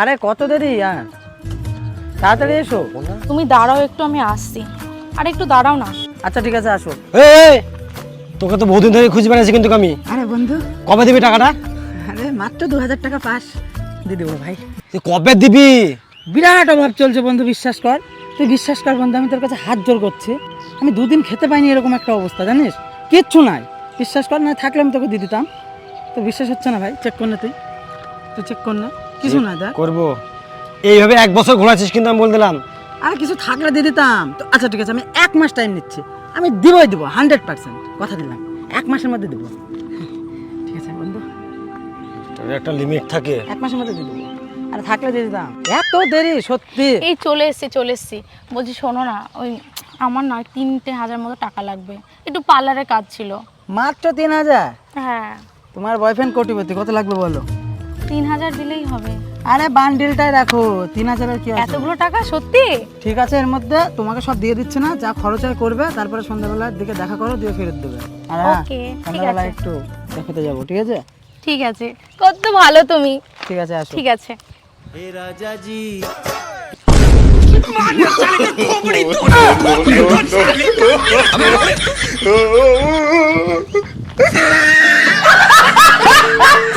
আরে কত দেরি আর তাড়াতাড়ি এসো। তুমি দাঁড়াও একটু, আমি আসছি। আর একটু দাঁড়াও না। আচ্ছা ঠিক আছে আসো। এই তোকে তো বহুদিন ধরে খুঁজে বেড়াচ্ছি কিন্তু আমি। আরে বন্ধু, কবে দিবি টাকাটা? আরে মাত্র 2000 টাকা পাস, দিয়ে দেবো ভাই। তুই কবে দিবি? বিরাট অভাব চলছে বন্ধু, বিশ্বাস কর। তুই বিশ্বাস কর বন্ধু, আমি তোর কাছে হাত জোর করছি। আমি দুদিন খেতে পাইনি, এরকম একটা অবস্থা জানিস, কিচ্ছু নাই। বিশ্বাস কর, না থাকলে আমি তোকে দিয়ে দিতাম। তো বিশ্বাস হচ্ছে না ভাই, চেক কর না, তুই চেক কর না, কিছু না দেখ। করবো এইভাবে 1 বছর ঘোরাচ্ছিস কিন্তু আমি বলে দিলাম। আর কিছু থাকলে দিয়ে দিতাম তো। আচ্ছা ঠিক আছে, আমি 1 মাস টাইম নিচ্ছি, আমি দিবই দিব 100%, কথা দিলাম 1 মাসের মধ্যে দেবো। ঠিক আছে বন্ধু, তোর একটা লিমিট থাকে। 1 মাসের মধ্যে দিয়ে দেবো। আর থাকলে দিয়ে দিতাম, এত দেরি সত্যি। এই চলে এসছি। বলছি শোনো না, ওই আমার না 3,000 মতো টাকা লাগবে, একটু পার্লারে কাজ ছিল। মাত্র 3000? হ্যাঁ, তোমার বয়ফ্রেন্ড কোটিপতি, কত লাগবে বলো? 3,000 দিলেই হবে। আরে বান্ডিলটাই রাখো, 3000 আর কি আছে? এতগুলো টাকা সত্যি? ঠিক আছে, এর মধ্যে তোমাকে সব দিয়ে দিচ্ছে না, যা খরচ হয় করবে, তারপরে সন্ধ্যাবেলার দিকে দেখা করো, দিয়ে ফেরত দেবে। আর হ্যাঁ, Okay, ঠিক সন্ধ্যাবেলা আছে। একটু দেখতে যাবো, ঠিক আছে? ঠিক আছে, কত ভালো তুমি। ঠিক আছে আসো। ঠিক আছে। no, no, no.